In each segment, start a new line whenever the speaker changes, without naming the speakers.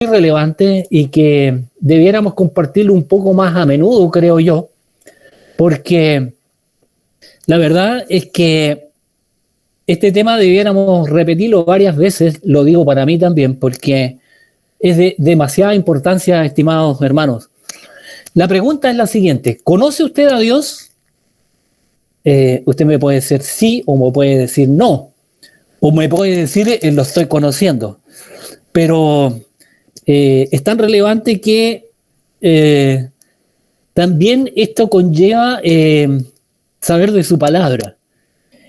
relevante y que debiéramos compartirlo un poco más a menudo, creo yo, porque la verdad es que este tema debiéramos repetirlo varias veces, lo digo para mí también, porque es de demasiada importancia, estimados hermanos. La pregunta es la siguiente: ¿conoce usted a Dios? Usted me puede decir sí o me puede decir no, o me puede decir lo estoy conociendo, pero es tan relevante que también esto conlleva saber de su palabra.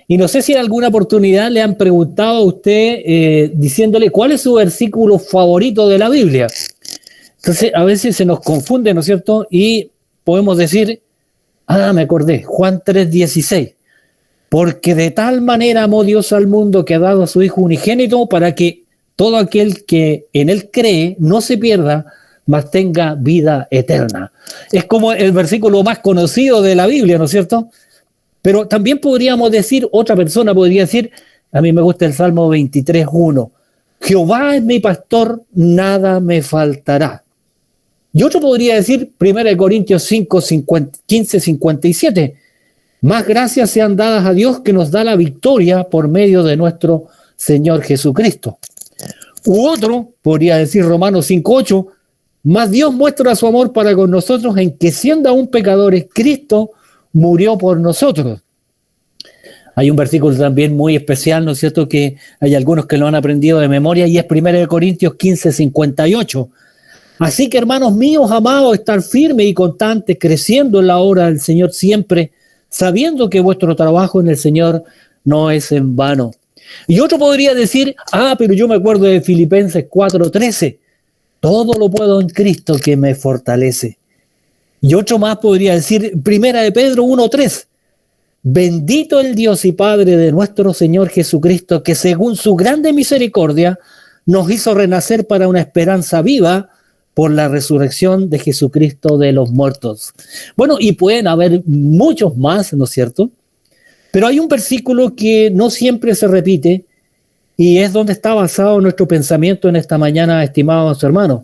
Y no sé si en alguna oportunidad le han preguntado a usted diciéndole cuál es su versículo favorito de la Biblia. Entonces a veces se nos confunde, ¿no es cierto? Y podemos decir, me acordé, Juan 3:16. Porque de tal manera amó Dios al mundo que ha dado a su Hijo unigénito para que todo aquel que en él cree no se pierda, mas tenga vida eterna. Es como el versículo más conocido de la Biblia, ¿no es cierto? Pero también podríamos decir, otra persona podría decir, a mí me gusta el Salmo 23:1, Jehová es mi pastor, nada me faltará. Y otro podría decir, 1 Corintios 5, 15, 57, más gracias sean dadas a Dios que nos da la victoria por medio de nuestro Señor Jesucristo. U otro podría decir Romanos 5:8, más Dios muestra su amor para con nosotros en que siendo aún pecadores, Cristo murió por nosotros. Hay un versículo también muy especial, ¿no es cierto?, que hay algunos que lo han aprendido de memoria, y es 1 Corintios 15, 58. Así que, hermanos míos, amados, estar firmes y constantes, creciendo en la obra del Señor siempre, sabiendo que vuestro trabajo en el Señor no es en vano. Y otro podría decir, pero yo me acuerdo de Filipenses 4:13, todo lo puedo en Cristo que me fortalece. Y otro más podría decir, 1 Pedro 1:3, bendito el Dios y Padre de nuestro Señor Jesucristo, que según su grande misericordia nos hizo renacer para una esperanza viva por la resurrección de Jesucristo de los muertos. Bueno, y pueden haber muchos más, ¿no es cierto? Pero hay un versículo que no siempre se repite y es donde está basado nuestro pensamiento en esta mañana, estimados hermanos,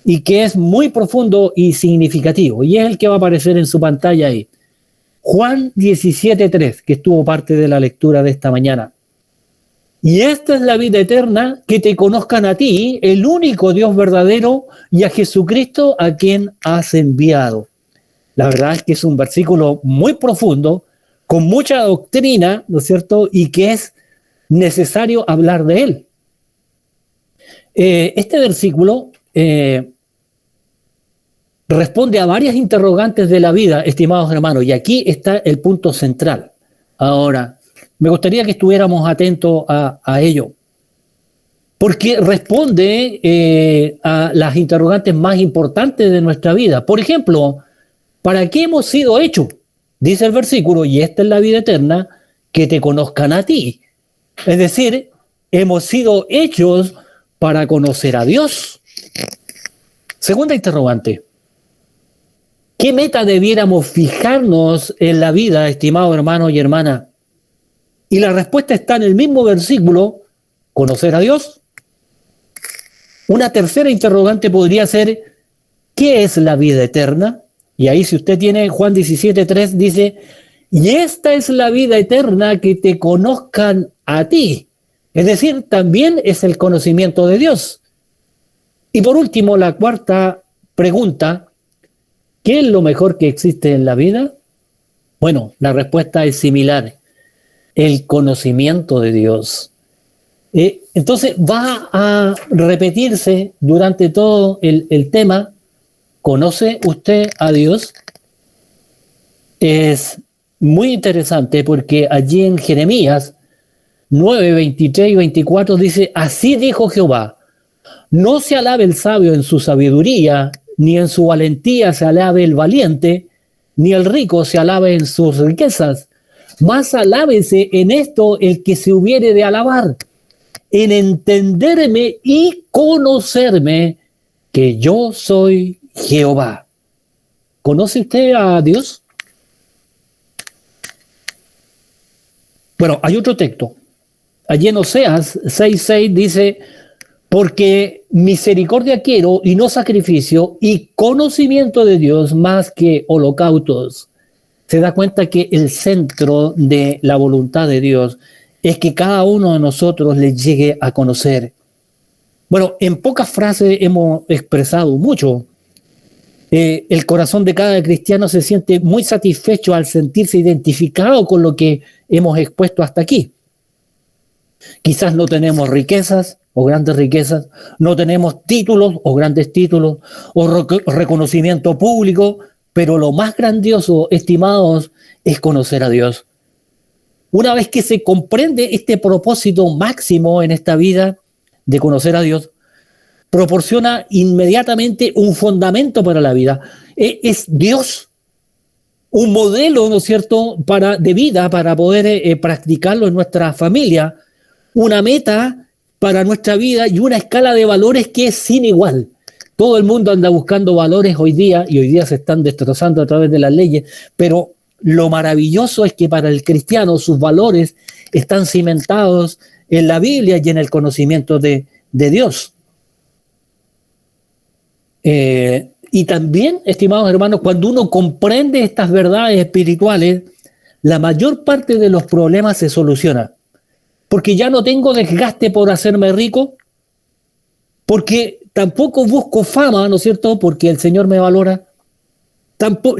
y que es muy profundo y significativo, y es el que va a aparecer en su pantalla ahí. Juan 17:3, que estuvo parte de la lectura de esta mañana. Y esta es la vida eterna, que te conozcan a ti, el único Dios verdadero, y a Jesucristo a quien has enviado. La verdad es que es un versículo muy profundo, con mucha doctrina, ¿no es cierto?, y que es necesario hablar de él. Este versículo responde a varias interrogantes de la vida, estimados hermanos, y aquí está el punto central. Ahora, me gustaría que estuviéramos atentos a ello, porque responde a las interrogantes más importantes de nuestra vida. Por ejemplo, ¿para qué hemos sido hechos? Dice el versículo, y esta es la vida eterna, que te conozcan a ti. Es decir, hemos sido hechos para conocer a Dios. Segunda interrogante, ¿qué meta debiéramos fijarnos en la vida, estimados hermanos y hermanas? Y la respuesta está en el mismo versículo, conocer a Dios. Una tercera interrogante podría ser, ¿qué es la vida eterna? Y ahí, si usted tiene Juan 17:3, dice, y esta es la vida eterna, que te conozcan a ti. Es decir, también es el conocimiento de Dios. Y por último, la cuarta pregunta, ¿qué es lo mejor que existe en la vida? Bueno, la respuesta es similar, el conocimiento de Dios. Entonces va a repetirse durante todo el tema, ¿conoce usted a Dios? Es muy interesante porque allí en Jeremías 9, 23 y 24 dice, así dijo Jehová, no se alabe el sabio en su sabiduría, ni en su valentía se alabe el valiente, ni el rico se alabe en sus riquezas, mas alábese en esto el que se hubiere de alabar, en entenderme y conocerme, que yo soy Jehová. ¿Conoce usted a Dios? Bueno, hay otro texto. Allí en Oseas 6:6 dice, Porque misericordia quiero y no sacrificio, y conocimiento de Dios más que holocaustos. Se da cuenta que el centro de la voluntad de Dios es que cada uno de nosotros le llegue a conocer. Bueno, en pocas frases hemos expresado mucho. El corazón de cada cristiano se siente muy satisfecho al sentirse identificado con lo que hemos expuesto hasta aquí. Quizás no tenemos riquezas o grandes riquezas, no tenemos títulos o grandes títulos, o reconocimiento público, pero lo más grandioso, estimados, es conocer a Dios. Una vez que se comprende este propósito máximo en esta vida de conocer a Dios, proporciona inmediatamente un fundamento para la vida. Es Dios un modelo, ¿no es cierto?, de vida para poder practicarlo en nuestra familia, una meta para nuestra vida y una escala de valores que es sin igual. Todo el mundo anda buscando valores hoy día y hoy día se están destrozando a través de las leyes, pero lo maravilloso es que para el cristiano sus valores están cimentados en la Biblia y en el conocimiento de Dios. Y también, estimados hermanos, cuando uno comprende estas verdades espirituales, la mayor parte de los problemas se soluciona. Porque ya no tengo desgaste por hacerme rico, porque tampoco busco fama, ¿no es cierto?, porque el Señor me valora.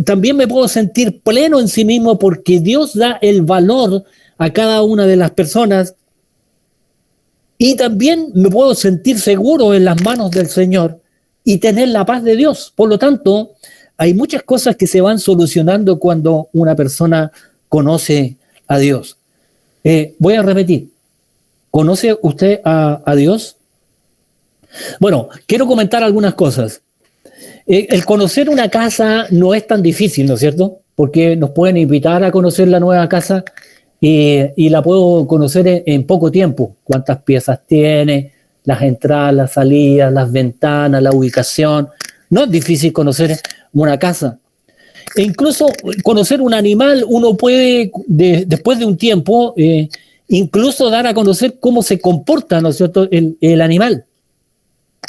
También me puedo sentir pleno en sí mismo porque Dios da el valor a cada una de las personas. Y también me puedo sentir seguro en las manos del Señor y tener la paz de Dios. Por lo tanto, hay muchas cosas que se van solucionando cuando una persona conoce a Dios. Voy a repetir. ¿Conoce usted a Dios? Bueno, quiero comentar algunas cosas. El conocer una casa no es tan difícil, ¿no es cierto? Porque nos pueden invitar a conocer la nueva casa y la puedo conocer en poco tiempo. Cuántas piezas tiene, las entradas, las salidas, las ventanas, la ubicación. No es difícil conocer una casa. E incluso conocer un animal, uno puede, después de un tiempo, incluso dar a conocer cómo se comporta, ¿no es cierto?, el animal.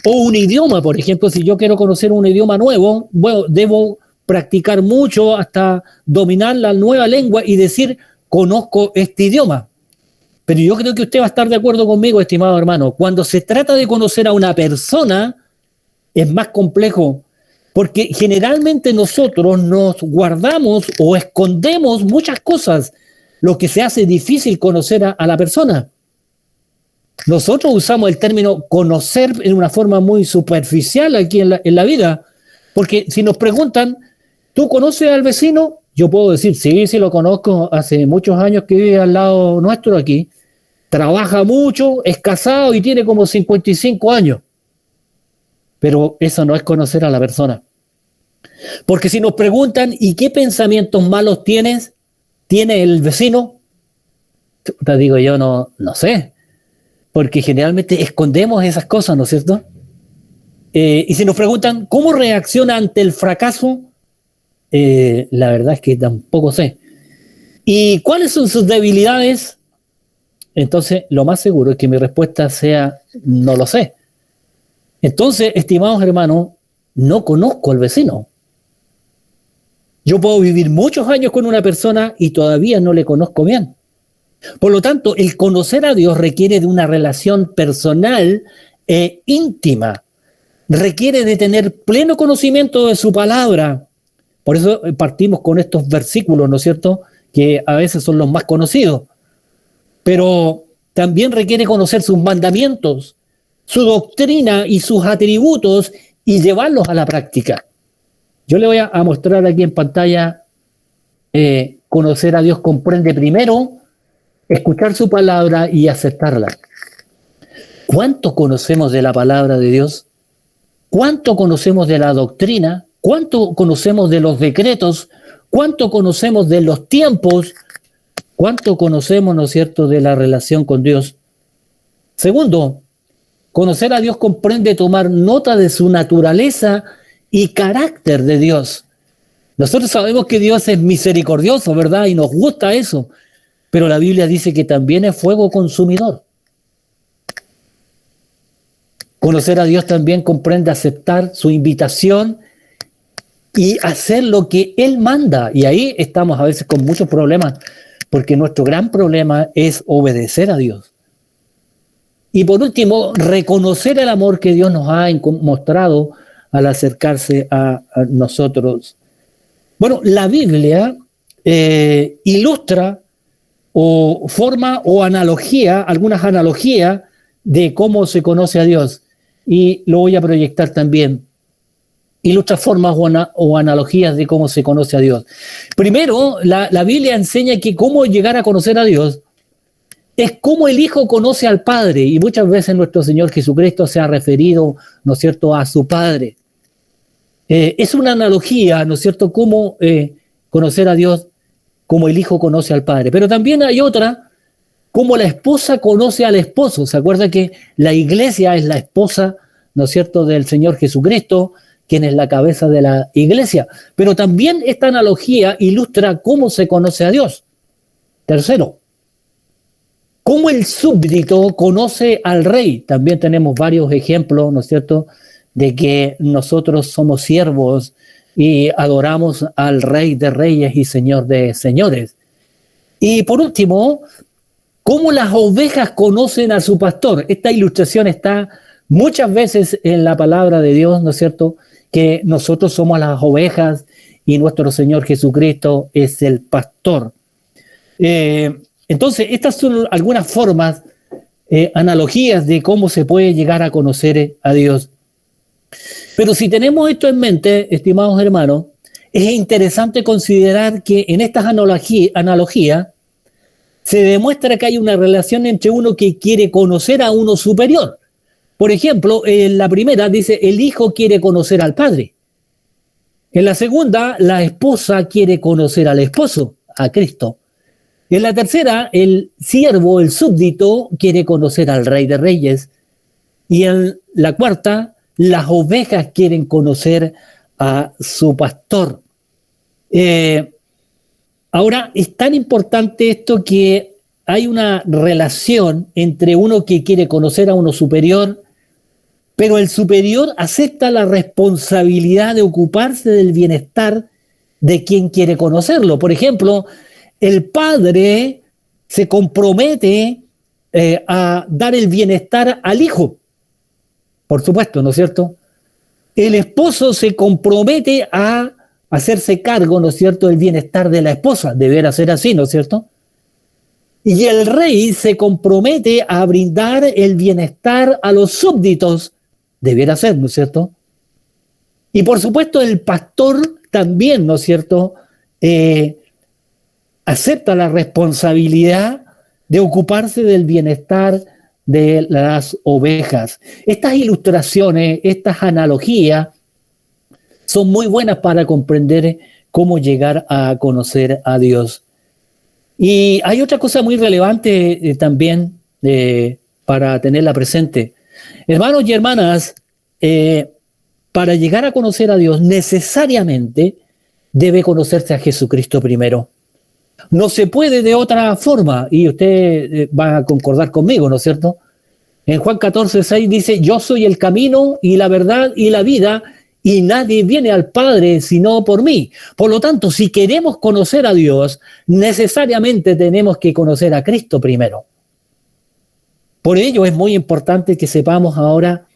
O un idioma, por ejemplo, si yo quiero conocer un idioma nuevo, bueno, debo practicar mucho hasta dominar la nueva lengua y decir, conozco este idioma. Pero yo creo que usted va a estar de acuerdo conmigo, estimado hermano. Cuando se trata de conocer a una persona, es más complejo, porque generalmente nosotros nos guardamos o escondemos muchas cosas, lo que se hace difícil conocer a la persona. Nosotros usamos el término conocer en una forma muy superficial aquí en la vida, porque si nos preguntan, ¿tú conoces al vecino? Yo puedo decir, sí, lo conozco, hace muchos años que vive al lado nuestro aquí, trabaja mucho, es casado y tiene como 55 años. Pero eso no es conocer a la persona. Porque si nos preguntan, ¿y qué pensamientos malos tiene el vecino? Te digo yo, no sé. Porque generalmente escondemos esas cosas, ¿no es cierto? Y si nos preguntan, ¿cómo reacciona ante el fracaso? La verdad es que tampoco sé. ¿Y cuáles son sus debilidades? Entonces, lo más seguro es que mi respuesta sea, no lo sé. Entonces, estimados hermanos, no conozco al vecino. Yo puedo vivir muchos años con una persona y todavía no le conozco bien. Por lo tanto, el conocer a Dios requiere de una relación personal e íntima. Requiere de tener pleno conocimiento de su palabra. Por eso partimos con estos versículos, ¿no es cierto?, que a veces son los más conocidos. Pero también requiere conocer sus mandamientos, su doctrina y sus atributos y llevarlos a la práctica. Yo le voy a mostrar aquí en pantalla, conocer a Dios comprende primero escuchar su palabra y aceptarla. ¿Cuánto conocemos de la palabra de Dios? ¿Cuánto conocemos de la doctrina? ¿Cuánto conocemos de los decretos? ¿Cuánto conocemos de los tiempos? ¿Cuánto conocemos, no es cierto, de la relación con Dios? Segundo, conocer a Dios comprende tomar nota de su naturaleza y carácter de Dios. Nosotros sabemos que Dios es misericordioso, ¿verdad? Y nos gusta eso. Pero la Biblia dice que también es fuego consumidor. Conocer a Dios también comprende aceptar su invitación y hacer lo que Él manda. Y ahí estamos a veces con muchos problemas, porque nuestro gran problema es obedecer a Dios. Y por último, reconocer el amor que Dios nos ha mostrado al acercarse a nosotros. Bueno, la Biblia ilustra o forma o analogía, algunas analogías de cómo se conoce a Dios. Y lo voy a proyectar también. Ilustra formas o analogías de cómo se conoce a Dios. Primero, la Biblia enseña que cómo llegar a conocer a Dios es cómo el Hijo conoce al Padre, y muchas veces nuestro Señor Jesucristo se ha referido, ¿no es cierto?, a su Padre. Es una analogía, ¿no es cierto?, cómo conocer a Dios, como el Hijo conoce al Padre. Pero también hay otra, cómo la esposa conoce al esposo. ¿Se acuerda que la iglesia es la esposa, ¿no es cierto?, del Señor Jesucristo, quien es la cabeza de la iglesia? Pero también esta analogía ilustra cómo se conoce a Dios. Tercero, cómo el súbdito conoce al rey. También tenemos varios ejemplos, ¿no es cierto?, de que nosotros somos siervos y adoramos al Rey de Reyes y Señor de Señores. Y por último, cómo las ovejas conocen a su pastor. Esta ilustración está muchas veces en la palabra de Dios, ¿no es cierto?, que nosotros somos las ovejas y nuestro Señor Jesucristo es el pastor. Entonces, estas son algunas formas, analogías de cómo se puede llegar a conocer a Dios. Pero si tenemos esto en mente, estimados hermanos, es interesante considerar que en estas analogías se demuestra que hay una relación entre uno que quiere conocer a uno superior. Por ejemplo, en la primera dice, el hijo quiere conocer al padre. En la segunda, la esposa quiere conocer al esposo, a Cristo. En la tercera, el siervo, el súbdito, quiere conocer al Rey de Reyes. Y en la cuarta, las ovejas quieren conocer a su pastor. Ahora, es tan importante esto que hay una relación entre uno que quiere conocer a uno superior, pero el superior acepta la responsabilidad de ocuparse del bienestar de quien quiere conocerlo. Por ejemplo, el padre se compromete a dar el bienestar al hijo. Por supuesto, ¿no es cierto? El esposo se compromete a hacerse cargo, ¿no es cierto?, del bienestar de la esposa. Deberá ser así, ¿no es cierto? Y el rey se compromete a brindar el bienestar a los súbditos. Debiera ser, ¿no es cierto? Y por supuesto el pastor también, ¿no es cierto?, acepta la responsabilidad de ocuparse del bienestar de las ovejas. Estas ilustraciones, estas analogías, son muy buenas para comprender cómo llegar a conocer a Dios. Y hay otra cosa muy relevante también para tenerla presente. Hermanos y hermanas, para llegar a conocer a Dios necesariamente debe conocerse a Jesucristo primero. No se puede de otra forma, y usted va a concordar conmigo, ¿no es cierto? En Juan 14:6 dice, yo soy el camino y la verdad y la vida, y nadie viene al Padre sino por mí. Por lo tanto, si queremos conocer a Dios, necesariamente tenemos que conocer a Cristo primero. Por ello es muy importante que sepamos ahora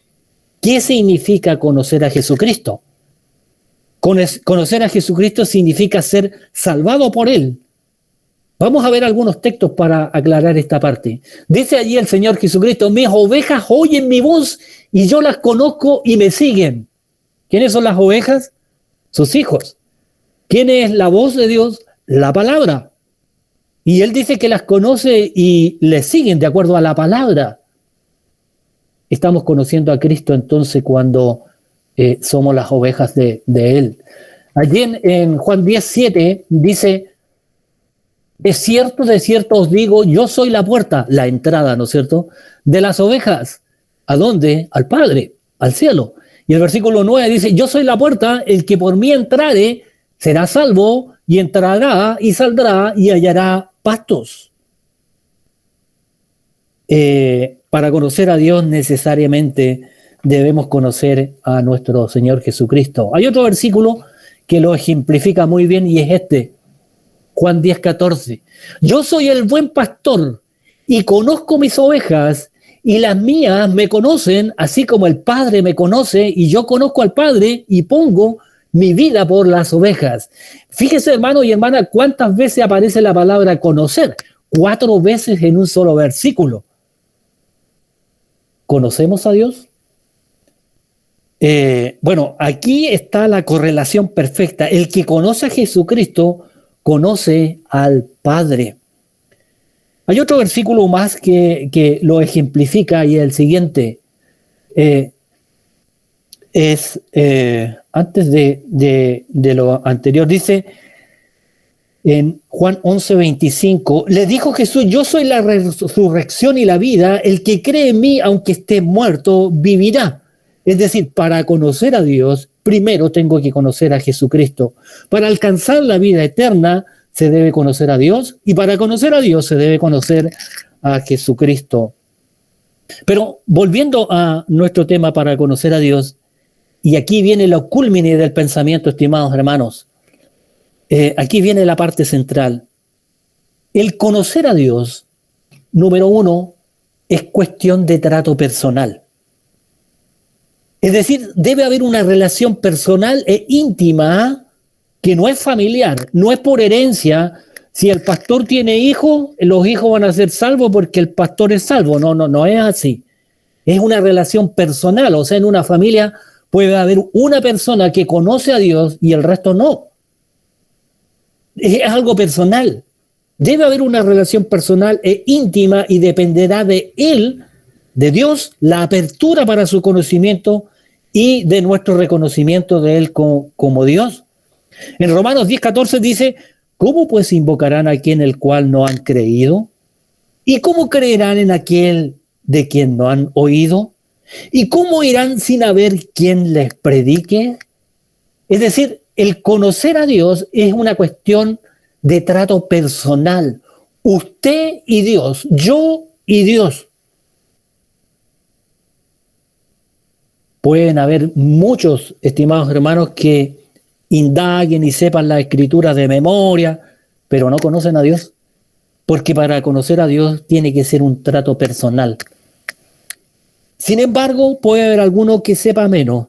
qué significa conocer a Jesucristo. Conocer a Jesucristo significa ser salvado por Él. Vamos a ver algunos textos para aclarar esta parte. Dice allí el Señor Jesucristo, mis ovejas oyen mi voz y yo las conozco y me siguen. ¿Quiénes son las ovejas? Sus hijos. ¿Quién es la voz de Dios? La palabra. Y Él dice que las conoce y le siguen de acuerdo a la palabra. Estamos conociendo a Cristo entonces cuando somos las ovejas de Él. Allí en Juan 10:7 dice, de cierto os digo, yo soy la puerta, la entrada, ¿no es cierto?, de las ovejas. ¿A dónde? Al Padre, al cielo. Y el versículo 9 dice, yo soy la puerta, el que por mí entrare será salvo, y entrará y saldrá y hallará pastos. Para conocer a Dios necesariamente debemos conocer a nuestro Señor Jesucristo. Hay otro versículo que lo ejemplifica muy bien y es este, Juan 10:14. Yo soy el buen pastor y conozco mis ovejas y las mías me conocen, así como el Padre me conoce y yo conozco al Padre y pongo mi vida por las ovejas. Fíjese, hermano y hermana, cuántas veces aparece la palabra conocer. 4 veces en un solo versículo. ¿Conocemos a Dios? Bueno, aquí está la correlación perfecta. El que conoce a Jesucristo conoce al Padre. Hay otro versículo más que lo ejemplifica y el siguiente. Antes de lo anterior, dice en Juan 11:25, le dijo Jesús, yo soy la resurrección y la vida, el que cree en mí, aunque esté muerto, vivirá. Es decir, para conocer a Dios, primero tengo que conocer a Jesucristo. Para alcanzar la vida eterna, se debe conocer a Dios, y para conocer a Dios se debe conocer a Jesucristo. Pero volviendo a nuestro tema para conocer a Dios, y aquí viene lo culmine del pensamiento, estimados hermanos. Aquí viene la parte central. El conocer a Dios, número 1, es cuestión de trato personal. Es decir, debe haber una relación personal e íntima que no es familiar, no es por herencia. Si el pastor tiene hijos, los hijos van a ser salvos porque el pastor es salvo. No es así. Es una relación personal, o sea, en una familia puede haber una persona que conoce a Dios y el resto no. Es algo personal. Debe haber una relación personal e íntima y dependerá de él, de Dios, la apertura para su conocimiento y de nuestro reconocimiento de él como Dios. En Romanos 10:14 dice, ¿cómo pues invocarán a aquel en el cual no han creído? ¿Y cómo creerán en aquel de quien no han oído? ¿Y cómo irán sin haber quien les predique? Es decir, el conocer a Dios es una cuestión de trato personal. Usted y Dios, yo y Dios. Pueden haber muchos, estimados hermanos, que indaguen y sepan la escritura de memoria, pero no conocen a Dios. Porque para conocer a Dios tiene que ser un trato personal. Sin embargo, puede haber alguno que sepa menos,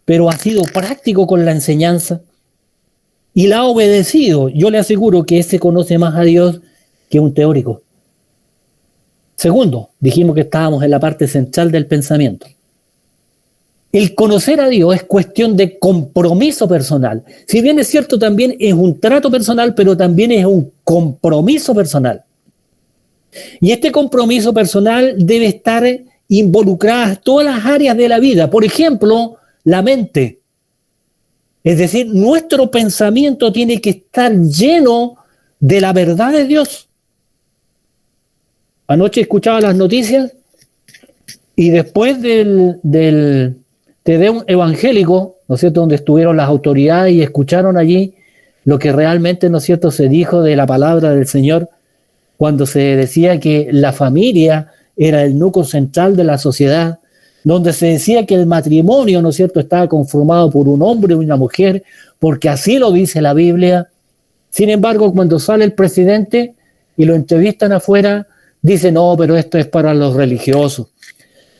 pero ha sido práctico con la enseñanza y la ha obedecido. Yo le aseguro que ese conoce más a Dios que un teórico. Segundo, dijimos que estábamos en la parte central del pensamiento. El conocer a Dios es cuestión de compromiso personal. Si bien es cierto, también es un trato personal, pero también es un compromiso personal. Y este compromiso personal debe estar involucradas todas las áreas de la vida. Por ejemplo, la mente. Es decir, nuestro pensamiento tiene que estar lleno de la verdad de Dios. Anoche escuchaba las noticias y después del Tedeum evangélico, ¿no es cierto?, donde estuvieron las autoridades y escucharon allí lo que realmente, ¿no es cierto?, se dijo de la palabra del Señor, cuando se decía que la familia era el núcleo central de la sociedad, donde se decía que el matrimonio, ¿no es cierto?, estaba conformado por un hombre y una mujer, porque así lo dice la Biblia. Sin embargo, cuando sale el presidente y lo entrevistan afuera, dice, no, pero esto es para los religiosos.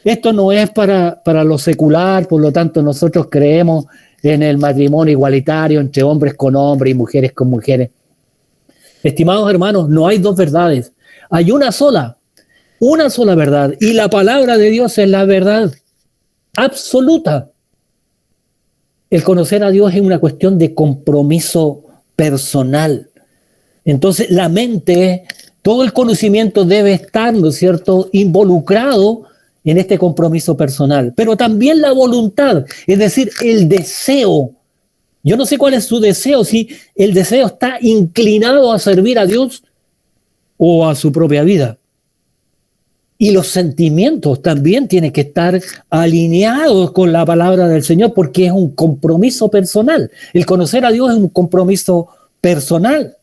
Esto no es para lo secular, por lo tanto nosotros creemos en el matrimonio igualitario entre hombres con hombres y mujeres con mujeres. Estimados hermanos, no hay dos verdades, hay una sola verdad, y la palabra de Dios es la verdad absoluta. El conocer a Dios es una cuestión de compromiso personal. Entonces la mente, todo el conocimiento debe estar, ¿no es cierto?, involucrado en este compromiso personal, pero también la voluntad, es decir, el deseo. Yo no sé cuál es su deseo, si el deseo está inclinado a servir a Dios o a su propia vida. Y los sentimientos también tienen que estar alineados con la palabra del Señor, porque es un compromiso personal. El conocer a Dios es un compromiso personal.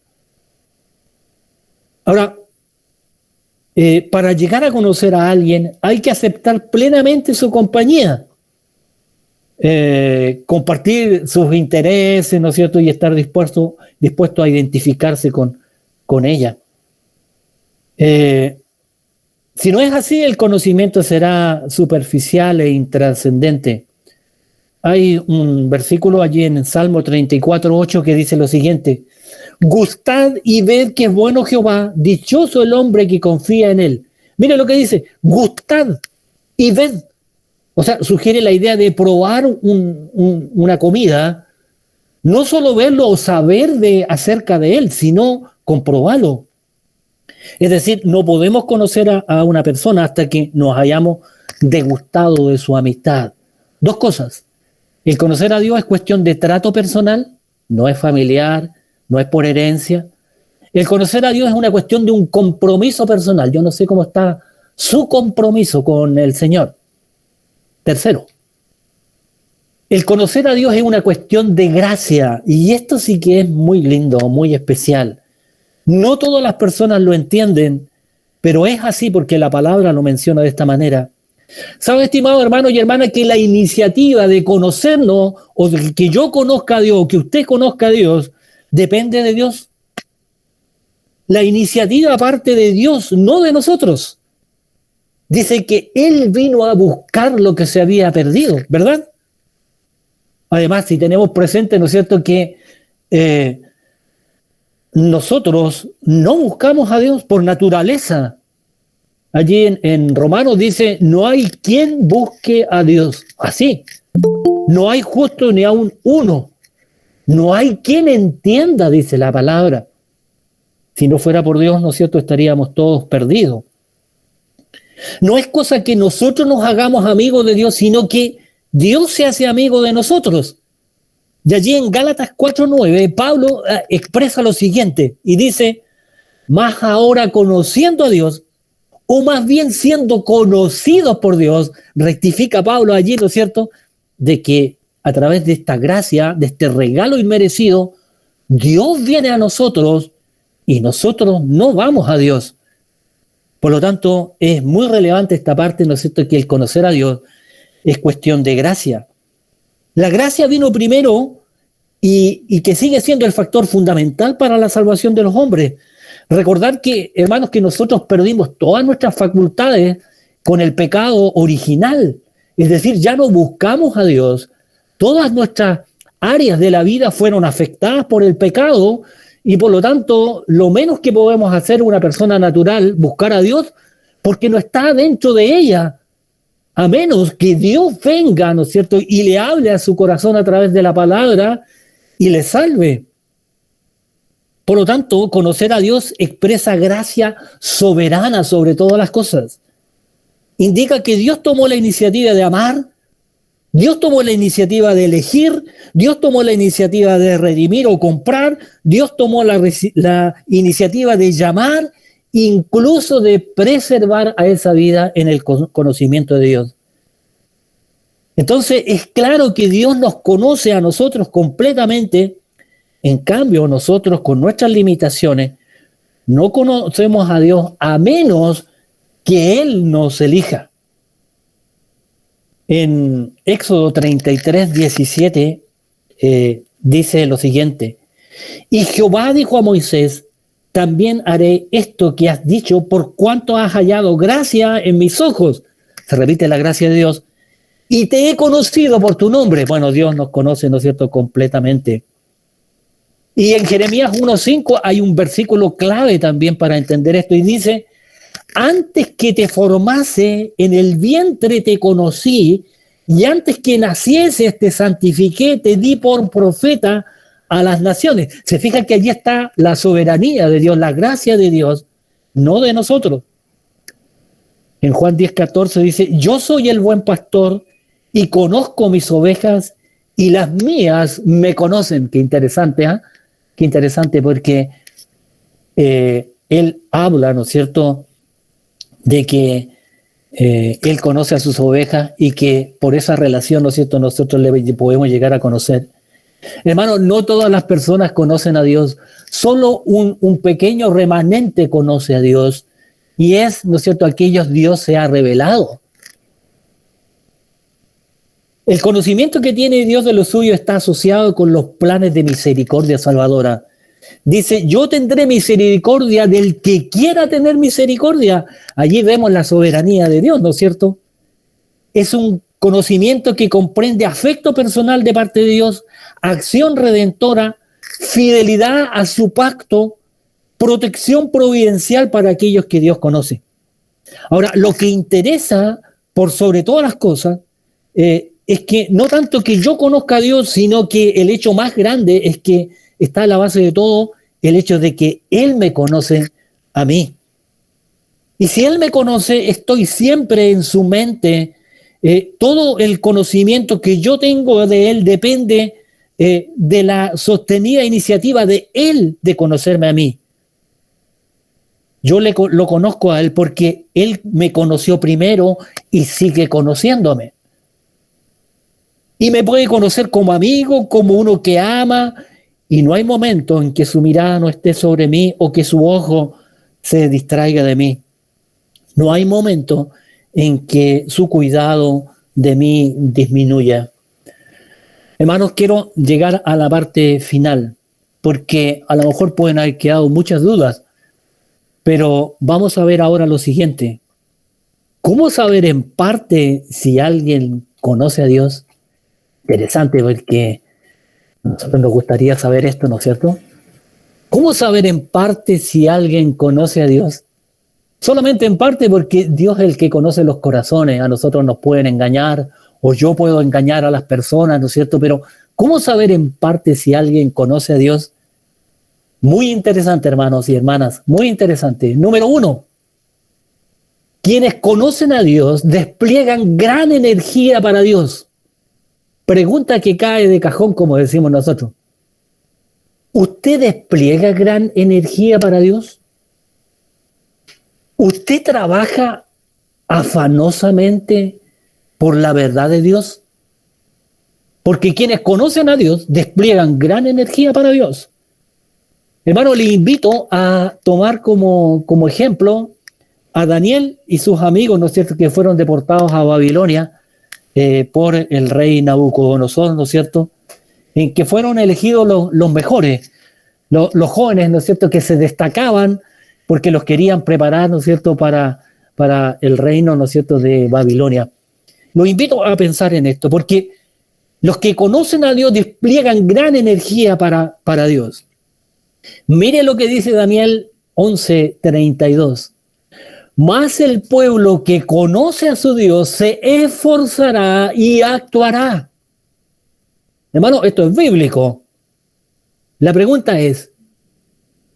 Ahora, Para llegar a conocer a alguien hay que aceptar plenamente su compañía, compartir sus intereses, ¿no es cierto? Y estar dispuesto a identificarse con ella. Si no es así, el conocimiento será superficial e intrascendente. Hay un versículo allí en Salmo 34:8 que dice lo siguiente: gustad y ved que es bueno Jehová, dichoso el hombre que confía en él. Mire lo que dice: gustad y ved. O sea, sugiere la idea de probar una comida, no solo verlo o saber acerca de él, sino comprobarlo. Es decir, no podemos conocer a una persona hasta que nos hayamos degustado de su amistad. Dos cosas: el conocer a Dios es cuestión de trato personal, no es familiar, no es por herencia. El conocer a Dios es una cuestión de un compromiso personal. Yo no sé cómo está su compromiso con el Señor. Tercero, el conocer a Dios es una cuestión de gracia, y esto sí que es muy lindo, muy especial. No todas las personas lo entienden, pero es así porque la palabra lo menciona de esta manera. ¿Sabe, estimado hermano y hermana, que la iniciativa de conocernos, o de que yo conozca a Dios, o que usted conozca a Dios, depende de Dios? La iniciativa parte de Dios, no de nosotros. Dice que Él vino a buscar lo que se había perdido, ¿verdad? Además, si tenemos presente, ¿no es cierto?, que nosotros no buscamos a Dios por naturaleza. Allí en Romanos dice: no hay quien busque a Dios. Así, no hay justo ni aun uno. No hay quien entienda, dice la palabra. Si no fuera por Dios, ¿no es cierto?, estaríamos todos perdidos. No es cosa que nosotros nos hagamos amigos de Dios, sino que Dios se hace amigo de nosotros. Y allí en Gálatas 4:9, Pablo expresa lo siguiente y dice: más ahora conociendo a Dios, o más bien siendo conocidos por Dios, rectifica Pablo allí, ¿no es cierto?, de que a través de esta gracia, de este regalo inmerecido, Dios viene a nosotros y nosotros no vamos a Dios. Por lo tanto, es muy relevante esta parte, ¿no es cierto?, que el conocer a Dios es cuestión de gracia. La gracia vino primero y que sigue siendo el factor fundamental para la salvación de los hombres. Recordar que, hermanos, que nosotros perdimos todas nuestras facultades con el pecado original. Es decir, ya no buscamos a Dios. Todas nuestras áreas de la vida fueron afectadas por el pecado, y por lo tanto, lo menos que podemos hacer una persona natural, buscar a Dios, porque no está dentro de ella, a menos que Dios venga, ¿no es cierto?, y le hable a su corazón a través de la palabra y le salve. Por lo tanto, conocer a Dios expresa gracia soberana sobre todas las cosas. Indica que Dios tomó la iniciativa de amar, Dios tomó la iniciativa de elegir, Dios tomó la iniciativa de redimir o comprar, Dios tomó la iniciativa de llamar, incluso de preservar a esa vida en el conocimiento de Dios. Entonces, es claro que Dios nos conoce a nosotros completamente. En cambio, nosotros, con nuestras limitaciones, no conocemos a Dios a menos que Él nos elija. En Éxodo 33:17 dice lo siguiente: y Jehová dijo a Moisés: también haré esto que has dicho, por cuanto has hallado gracia en mis ojos. Se repite la gracia de Dios. Y te he conocido por tu nombre. Bueno, Dios nos conoce, ¿no es cierto?, completamente. Y en Jeremías 1:5 hay un versículo clave también para entender esto, y dice: antes que te formase en el vientre te conocí, y antes que nacieses te santifiqué, te di por profeta a las naciones. Se fijan que allí está la soberanía de Dios, la gracia de Dios, no de nosotros. En Juan 10:14 dice: yo soy el buen pastor y conozco mis ovejas y las mías me conocen. Qué interesante, ¿eh? Qué interesante, porque él habla, ¿no es cierto?, de que él conoce a sus ovejas y que por esa relación, ¿no es cierto?, nosotros le podemos llegar a conocer. Hermano, no todas las personas conocen a Dios, solo un pequeño remanente conoce a Dios, y es, ¿no es cierto?, aquellos Dios se ha revelado. El conocimiento que tiene Dios de lo suyo está asociado con los planes de misericordia salvadora. Dice, yo tendré misericordia del que quiera tener misericordia. Allí vemos la soberanía de Dios, ¿no es cierto? Es un conocimiento que comprende afecto personal de parte de Dios, acción redentora, fidelidad a su pacto, protección providencial para aquellos que Dios conoce. Ahora, lo que interesa por sobre todas las cosas es que no tanto que yo conozca a Dios, sino que el hecho más grande es que está a la base de todo el hecho de que Él me conoce a mí. Y si Él me conoce, estoy siempre en su mente. Todo el conocimiento que yo tengo de Él depende de la sostenida iniciativa de Él de conocerme a mí. Yo lo conozco a Él porque Él me conoció primero y sigue conociéndome. Y me puede conocer como amigo, como uno que ama, y no hay momento en que su mirada no esté sobre mí o que su ojo se distraiga de mí. No hay momento en que su cuidado de mí disminuya. Hermanos, quiero llegar a la parte final, porque a lo mejor pueden haber quedado muchas dudas, pero vamos a ver ahora lo siguiente. ¿Cómo saber en parte si alguien conoce a Dios? Interesante, porque a nosotros nos gustaría saber esto, ¿no es cierto? ¿Cómo saber en parte si alguien conoce a Dios? Solamente en parte, porque Dios es el que conoce los corazones. A nosotros nos pueden engañar, o yo puedo engañar a las personas, ¿no es cierto? Pero ¿cómo saber en parte si alguien conoce a Dios? Muy interesante, hermanos y hermanas, muy interesante. Número 1, quienes conocen a Dios despliegan gran energía para Dios. Pregunta que cae de cajón, como decimos nosotros. ¿Usted despliega gran energía para Dios? ¿Usted trabaja afanosamente por la verdad de Dios? Porque quienes conocen a Dios despliegan gran energía para Dios. Hermano, le invito a tomar como ejemplo a Daniel y sus amigos, ¿no es cierto?, que fueron deportados a Babilonia por el rey Nabucodonosor, ¿no es cierto?, en que fueron elegidos los mejores, los jóvenes, ¿no es cierto?, que se destacaban porque los querían preparar, ¿no es cierto?, para el reino, ¿no es cierto?, de Babilonia. Los invito a pensar en esto, porque los que conocen a Dios despliegan gran energía para Dios. Mire lo que dice Daniel 11:32. Mas el pueblo que conoce a su Dios se esforzará y actuará. Hermano, esto es bíblico. La pregunta es,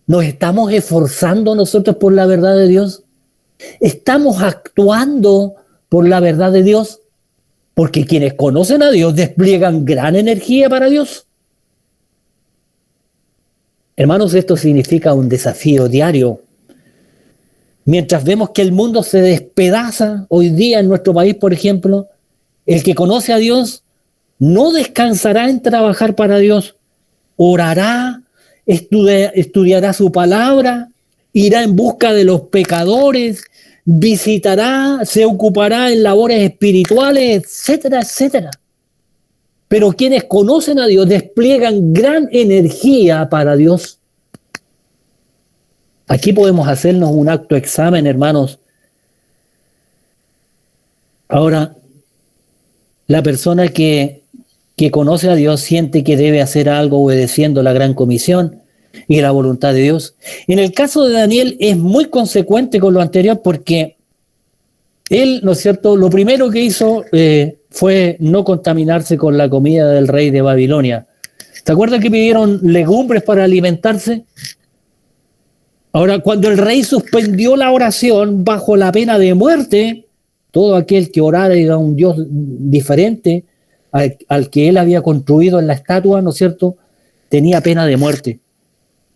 ¿nos estamos esforzando nosotros por la verdad de Dios? ¿Estamos actuando por la verdad de Dios? Porque quienes conocen a Dios despliegan gran energía para Dios. Hermanos, esto significa un desafío diario. Mientras vemos que el mundo se despedaza hoy día en nuestro país, por ejemplo, el que conoce a Dios no descansará en trabajar para Dios. Orará, estudiará su palabra, irá en busca de los pecadores, visitará, se ocupará en labores espirituales, etcétera, etcétera. Pero quienes conocen a Dios despliegan gran energía para Dios. Aquí podemos hacernos un autoexamen, hermanos. Ahora, la persona que conoce a Dios siente que debe hacer algo obedeciendo la gran comisión y la voluntad de Dios. En el caso de Daniel es muy consecuente con lo anterior porque él, ¿no es cierto?, lo primero que hizo fue no contaminarse con la comida del rey de Babilonia. ¿Se acuerdan que pidieron legumbres para alimentarse? Ahora, cuando el rey suspendió la oración bajo la pena de muerte, todo aquel que orara a un Dios diferente al que él había construido en la estatua, ¿no es cierto?, tenía pena de muerte.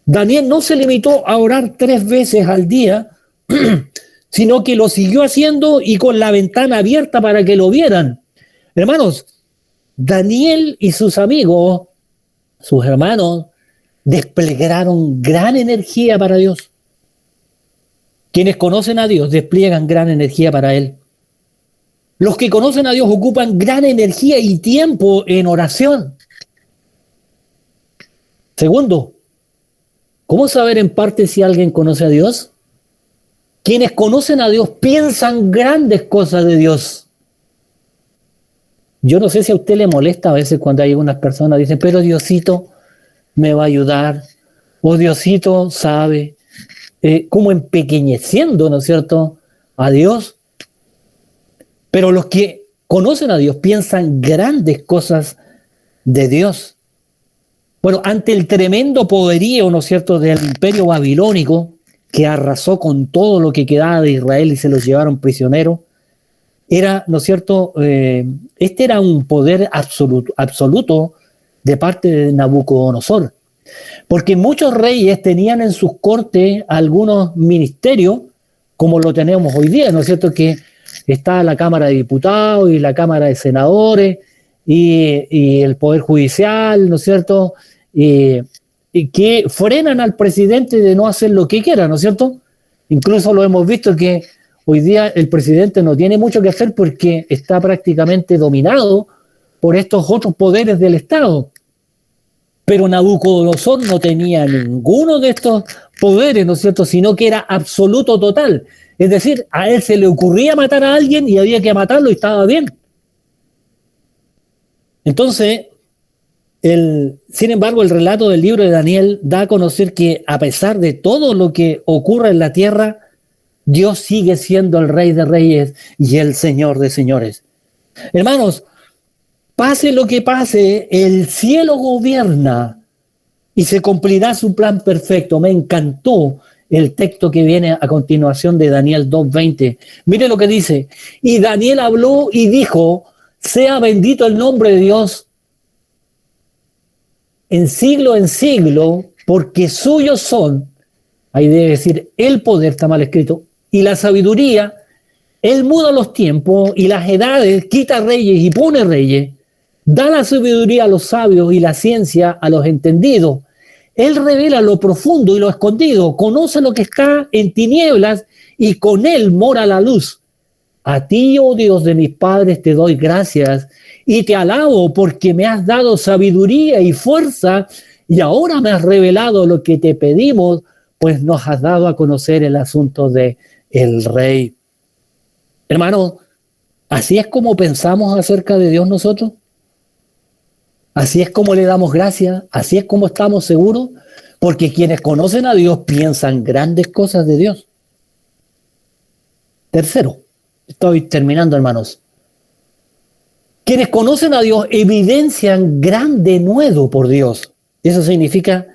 Daniel no se limitó a orar 3 veces al día, sino que lo siguió haciendo y con la ventana abierta para que lo vieran. Hermanos, Daniel y sus amigos, sus hermanos, desplegaron gran energía para Dios. Quienes conocen a Dios despliegan gran energía para Él. Los que conocen a Dios ocupan gran energía y tiempo en oración. Segundo, ¿cómo saber en parte si alguien conoce a Dios? Quienes conocen a Dios piensan grandes cosas de Dios. Yo no sé si a usted le molesta a veces cuando hay algunas personas que dicen, pero Diosito me va a ayudar, o Diosito sabe, como empequeñeciendo, ¿no es cierto?, a Dios. Pero los que conocen a Dios piensan grandes cosas de Dios. Bueno, ante el tremendo poderío, ¿no es cierto?, del imperio babilónico, que arrasó con todo lo que quedaba de Israel y se los llevaron prisioneros, era, ¿no es cierto?, este era un poder absoluto de parte de Nabucodonosor. Porque muchos reyes tenían en sus cortes algunos ministerios, como lo tenemos hoy día, ¿no es cierto?, que está la Cámara de Diputados y la Cámara de Senadores y el Poder Judicial, ¿no es cierto?, y que frenan al presidente de no hacer lo que quiera, ¿no es cierto? Incluso lo hemos visto que hoy día el presidente no tiene mucho que hacer porque está prácticamente dominado por estos otros poderes del Estado. Pero Nabucodonosor no tenía ninguno de estos poderes, ¿no es cierto?, sino que era absoluto total. Es decir, a él se le ocurría matar a alguien y había que matarlo y estaba bien. Entonces, sin embargo, el relato del libro de Daniel da a conocer que a pesar de todo lo que ocurre en la tierra, Dios sigue siendo el Rey de Reyes y el Señor de Señores. Hermanos, pase lo que pase, el cielo gobierna y se cumplirá su plan perfecto. Me encantó el texto que viene a continuación de Daniel 2:20. Mire lo que dice. Y Daniel habló y dijo, sea bendito el nombre de Dios en siglo, porque suyos son, ahí debe decir, el poder, está mal escrito, y la sabiduría. Él muda los tiempos y las edades, quita reyes y pone reyes. Da la sabiduría a los sabios y la ciencia a los entendidos. Él revela lo profundo y lo escondido, conoce lo que está en tinieblas y con él mora la luz. A ti, oh Dios de mis padres, te doy gracias y te alabo porque me has dado sabiduría y fuerza y ahora me has revelado lo que te pedimos, pues nos has dado a conocer el asunto de el rey. Hermano, ¿así es como pensamos acerca de Dios nosotros? ¿Así es como le damos gracias? ¿Así es como estamos seguros? Porque quienes conocen a Dios piensan grandes cosas de Dios. Tercero, estoy terminando, hermanos. Quienes conocen a Dios evidencian gran denuedo por Dios. Eso significa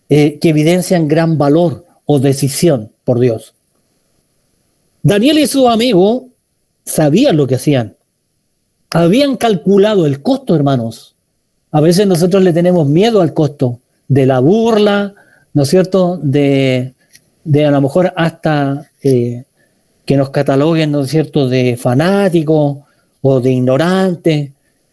que evidencian gran valor o decisión por Dios. Daniel y sus amigos sabían lo que hacían. Habían calculado el costo, hermanos. A veces nosotros le tenemos miedo al costo de la burla, ¿no es cierto?, de a lo mejor hasta que nos cataloguen, ¿no es cierto?, de fanáticos o de ignorantes.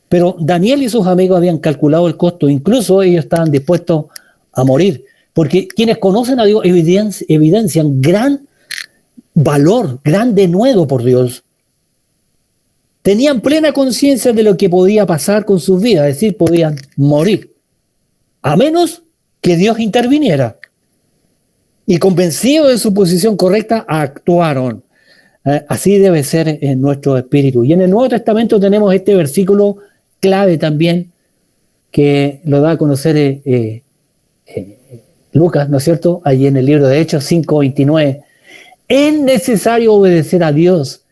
Pero Daniel y sus amigos habían calculado el costo, incluso ellos estaban dispuestos a morir, porque quienes conocen a Dios evidencian gran valor, gran denuedo por Dios. Tenían plena conciencia de lo que podía pasar con sus vidas, es decir, podían morir, a menos que Dios interviniera. Y convencidos de su posición correcta, actuaron. Así debe ser en nuestro espíritu. Y en el Nuevo Testamento tenemos este versículo clave también, que lo da a conocer Lucas, ¿no es cierto? Allí en el libro de Hechos 5:29. Es necesario obedecer a Dios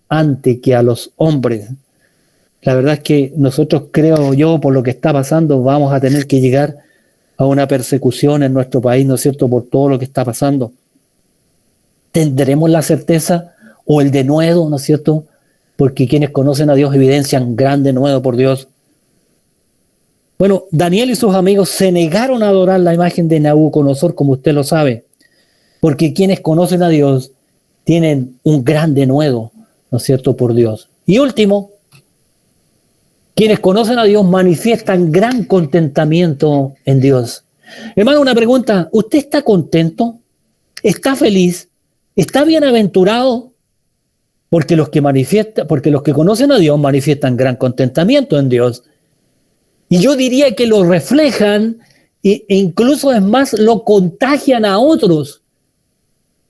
antes que a los hombres. La verdad es que nosotros, creo yo, por lo que está pasando, vamos a tener que llegar a una persecución en nuestro país, ¿no es cierto?, por todo lo que está pasando. ¿Tendremos la certeza o el denuedo, ¿no es cierto? Porque quienes conocen a Dios evidencian gran denuedo por Dios. Bueno, Daniel y sus amigos se negaron a adorar la imagen de Nabucodonosor, como usted lo sabe, porque quienes conocen a Dios tienen un gran denuedo, ¿no es cierto?, por Dios. Y último, quienes conocen a Dios manifiestan gran contentamiento en Dios. Hermano, una pregunta, ¿usted está contento? ¿Está feliz? está bienaventurado porque los que conocen a Dios manifiestan gran contentamiento en Dios. Y yo diría que lo reflejan e incluso es más, lo contagian a otros.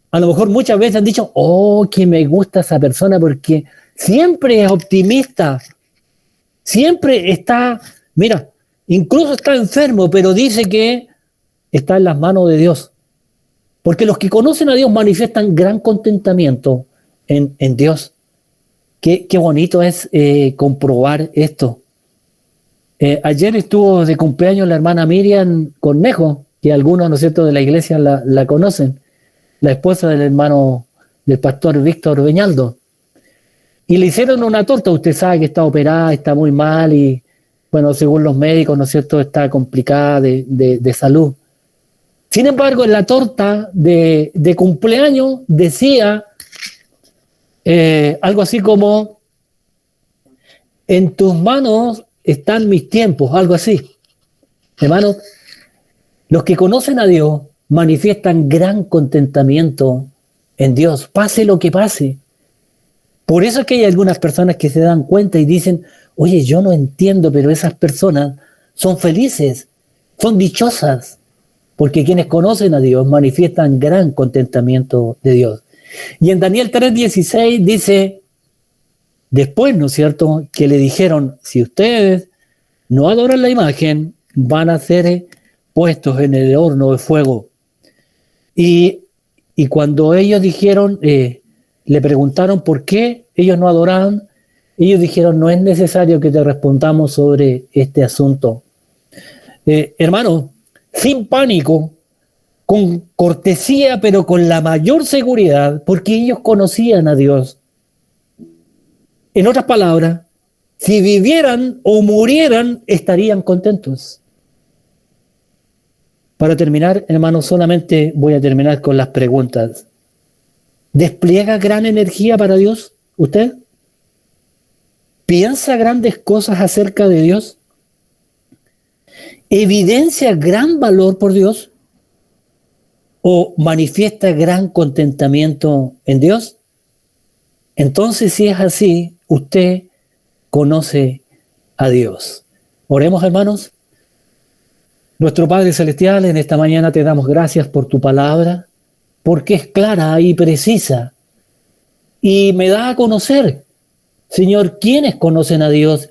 A lo mejor muchas veces han dicho, oh, que me gusta esa persona porque siempre es optimista, siempre está, mira, incluso está enfermo, pero dice que está en las manos de Dios. Porque los que conocen a Dios manifiestan gran contentamiento en Dios. Qué bonito es comprobar esto. Ayer estuvo de cumpleaños la hermana Miriam Cornejo, que algunos, ¿no es cierto?, de la iglesia la conocen, la esposa del hermano del pastor Víctor Beñaldo. Y le hicieron una torta. Usted sabe que está operada, está muy mal y, bueno, según los médicos, ¿no es cierto?, está complicada de salud. Sin embargo, en la torta de cumpleaños decía algo así como, en tus manos están mis tiempos, algo así. Hermanos, los que conocen a Dios manifiestan gran contentamiento en Dios, pase lo que pase. Por eso es que hay algunas personas que se dan cuenta y dicen, oye, yo no entiendo, pero esas personas son felices, son dichosas, porque quienes conocen a Dios manifiestan gran contentamiento de Dios. Y en Daniel 3:16 dice, después, ¿no es cierto?, que le dijeron, si ustedes no adoran la imagen, van a ser puestos en el horno de fuego. Y cuando ellos dijeron, le preguntaron por qué ellos no adoraban, ellos dijeron, no es necesario que te respondamos sobre este asunto. Hermano, sin pánico, con cortesía, pero con la mayor seguridad, porque ellos conocían a Dios. En otras palabras, si vivieran o murieran, estarían contentos. Para terminar, hermano, solamente voy a terminar con las preguntas. ¿Despliega gran energía para Dios usted? ¿Piensa grandes cosas acerca de Dios? ¿Evidencia gran valor por Dios? ¿O manifiesta gran contentamiento en Dios? Entonces, si es así, usted conoce a Dios. Oremos, hermanos. Nuestro Padre Celestial, en esta mañana te damos gracias por tu palabra, porque es clara y precisa, y me da a conocer, Señor, quienes conocen a Dios